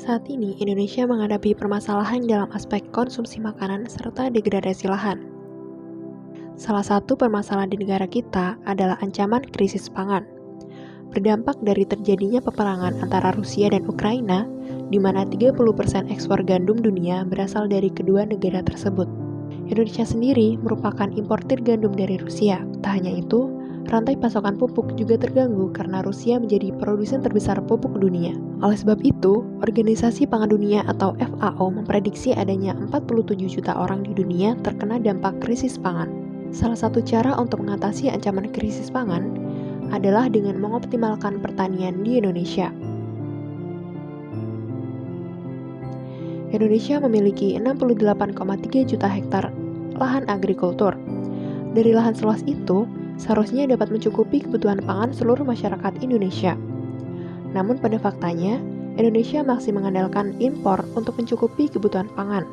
Saat ini, Indonesia menghadapi permasalahan dalam aspek konsumsi makanan serta degradasi lahan. Salah satu permasalahan di negara kita adalah ancaman krisis pangan. Berdampak dari terjadinya peperangan antara Rusia dan Ukraina, di mana 30% ekspor gandum dunia berasal dari kedua negara tersebut. Indonesia sendiri merupakan importir gandum dari Rusia. Tak hanya itu, rantai pasokan pupuk juga terganggu karena Rusia menjadi produsen terbesar pupuk dunia. Oleh sebab itu, Organisasi Pangan Dunia atau FAO memprediksi adanya 47 juta orang di dunia terkena dampak krisis pangan. Salah satu cara untuk mengatasi ancaman krisis pangan adalah dengan mengoptimalkan pertanian di Indonesia. Indonesia memiliki 68,3 juta hektar lahan agrikultur. Dari lahan seluas itu, seharusnya dapat mencukupi kebutuhan pangan seluruh masyarakat Indonesia. Namun pada faktanya, Indonesia masih mengandalkan impor untuk mencukupi kebutuhan pangan.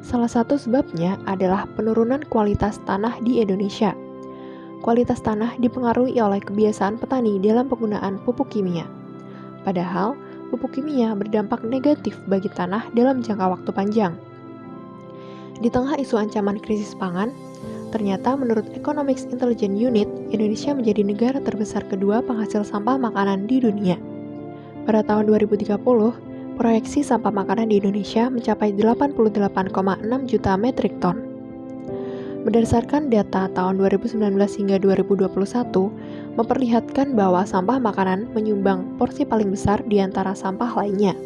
Salah satu sebabnya adalah penurunan kualitas tanah di Indonesia. Kualitas tanah dipengaruhi oleh kebiasaan petani dalam penggunaan pupuk kimia. Padahal, pupuk kimia berdampak negatif bagi tanah dalam jangka waktu panjang. Di tengah isu ancaman krisis pangan, ternyata menurut Economics Intelligence Unit, Indonesia menjadi negara terbesar kedua penghasil sampah makanan di dunia. Pada tahun 2030, proyeksi sampah makanan di Indonesia mencapai 88,6 juta metrik ton. Berdasarkan data tahun 2019 hingga 2021, memperlihatkan bahwa sampah makanan menyumbang porsi paling besar di antara sampah lainnya.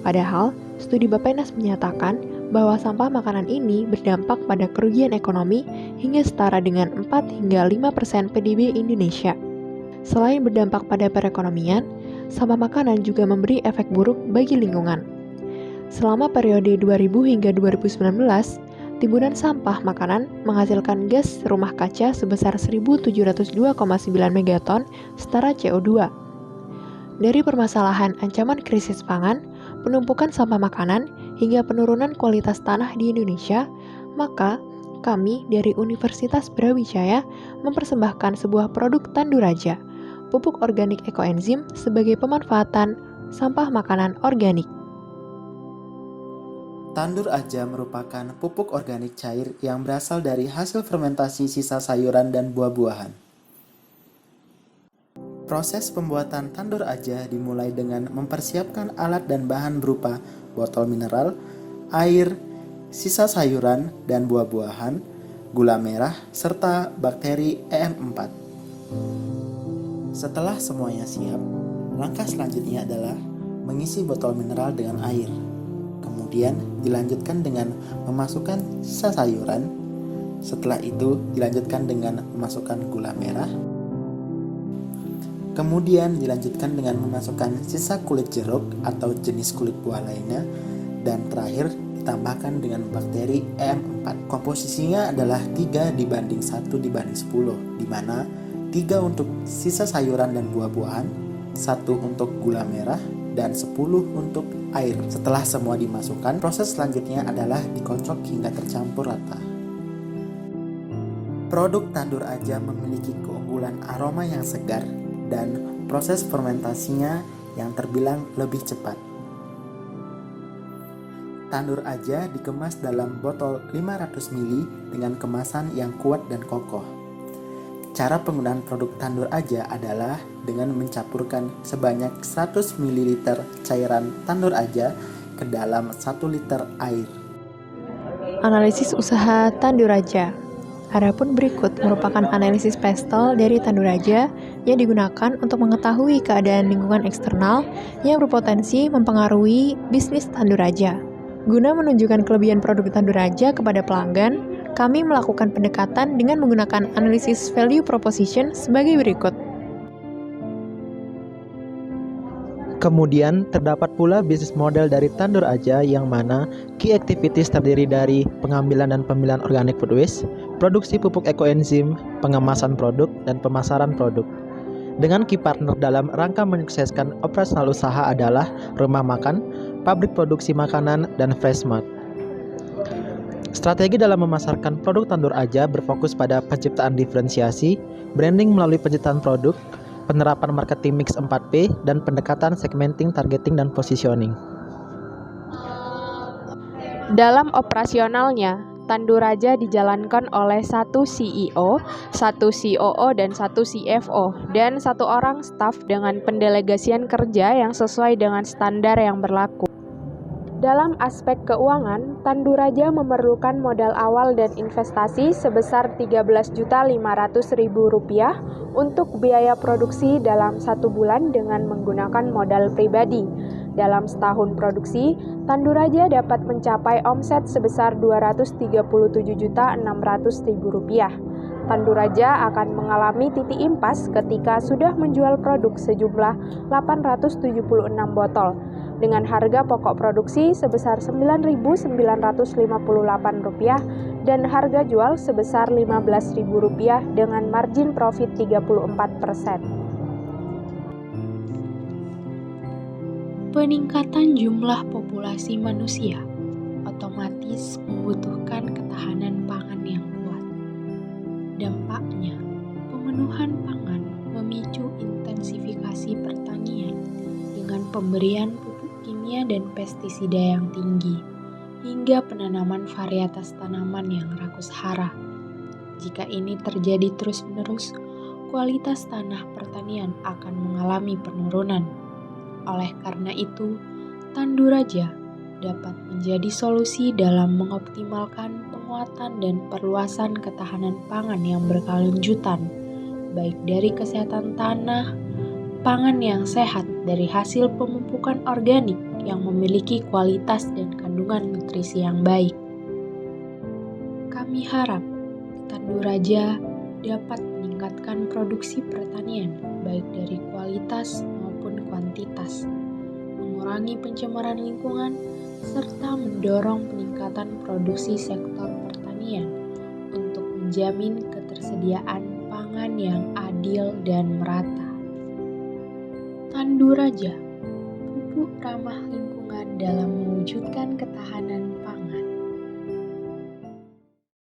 Padahal, studi Bappenas menyatakan bahwa sampah makanan ini berdampak pada kerugian ekonomi hingga setara dengan 4 hingga 5% PDB Indonesia. Selain berdampak pada perekonomian, sampah makanan juga memberi efek buruk bagi lingkungan. Selama periode 2000 hingga 2019, timbunan sampah makanan menghasilkan gas rumah kaca sebesar 1.702,9 megaton setara CO2. Dari permasalahan ancaman krisis pangan, penumpukan sampah makanan, hingga penurunan kualitas tanah di Indonesia, maka kami dari Universitas Brawijaya mempersembahkan sebuah produk Tanduraja, pupuk organik ekoenzim sebagai pemanfaatan sampah makanan organik. Tanduraja merupakan pupuk organik cair yang berasal dari hasil fermentasi sisa sayuran dan buah-buahan. Proses pembuatan Tanduraja dimulai dengan mempersiapkan alat dan bahan berupa botol mineral, air, sisa sayuran dan buah-buahan, gula merah, serta bakteri EM4. Setelah semuanya siap, langkah selanjutnya adalah mengisi botol mineral dengan air. Kemudian dilanjutkan dengan memasukkan sisa sayuran. Setelah itu dilanjutkan dengan memasukkan gula merah. Kemudian dilanjutkan dengan memasukkan sisa kulit jeruk atau jenis kulit buah lainnya. Dan terakhir ditambahkan dengan bakteri EM4. Komposisinya adalah 3:1:10, di mana 3 untuk sisa sayuran dan buah-buahan, 1 untuk gula merah, dan 10 untuk air. Setelah semua dimasukkan, proses selanjutnya adalah dikocok hingga tercampur rata. Produk Tanduraja memiliki keunggulan aroma yang segar dan proses fermentasinya yang terbilang lebih cepat. Tanduraja dikemas dalam botol 500 ml dengan kemasan yang kuat dan kokoh. Cara penggunaan produk Tanduraja adalah dengan mencampurkan sebanyak 100 ml cairan Tanduraja ke dalam 1 liter air. Analisis usaha Tanduraja. Adapun berikut merupakan analisis pastel dari Tanduraja yang digunakan untuk mengetahui keadaan lingkungan eksternal yang berpotensi mempengaruhi bisnis Tanduraja. Guna menunjukkan kelebihan produk Tanduraja kepada pelanggan, kami melakukan pendekatan dengan menggunakan analisis value proposition sebagai berikut. Kemudian terdapat pula bisnis model dari Tanduraja yang mana key activities terdiri dari pengambilan dan pemilihan organic food waste, produksi pupuk ekoenzim, pengemasan produk, dan pemasaran produk. Dengan key partner dalam rangka menyukseskan operasional usaha adalah rumah makan, pabrik produksi makanan, dan Freshmart. Strategi dalam memasarkan produk Tanduraja berfokus pada penciptaan diferensiasi, branding melalui penciptaan produk, penerapan marketing mix 4P, dan pendekatan segmenting, targeting, dan positioning. Dalam operasionalnya, Tandu Raja dijalankan oleh satu CEO, satu COO, dan satu CFO, dan satu orang staf dengan pendelegasian kerja yang sesuai dengan standar yang berlaku. Dalam aspek keuangan, Tandu Raja memerlukan modal awal dan investasi sebesar Rp13.500.000 untuk biaya produksi dalam 1 bulan dengan menggunakan modal pribadi. Dalam setahun produksi, Tandu Raja dapat mencapai omset sebesar Rp237.600.000. Tandu Raja akan mengalami titik impas ketika sudah menjual produk sejumlah 876 botol dengan harga pokok produksi sebesar Rp9.958 dan harga jual sebesar Rp15.000 dengan margin profit 34%. Peningkatan jumlah populasi manusia otomatis membutuhkan ketahanan pangan yang kuat. Dampaknya, pemenuhan pangan memicu intensifikasi pertanian dengan pemberian pupuk kimia dan pestisida yang tinggi, hingga penanaman varietas tanaman yang rakus hara. Jika ini terjadi terus-menerus, kualitas tanah pertanian akan mengalami penurunan. Oleh karena itu, Tandu Raja dapat menjadi solusi dalam mengoptimalkan penguatan dan perluasan ketahanan pangan yang berkelanjutan, baik dari kesehatan tanah, pangan yang sehat dari hasil pemupukan organik yang memiliki kualitas dan kandungan nutrisi yang baik. Kami harap Tandu Raja dapat meningkatkan produksi pertanian baik dari kualitas maupun kuantitas, mengurangi pencemaran lingkungan, serta mendorong peningkatan produksi sektor pertanian untuk menjamin ketersediaan pangan yang adil dan merata. Tandu Raja, pupuk ramah lingkungan dalam mewujudkan ketahanan pangan.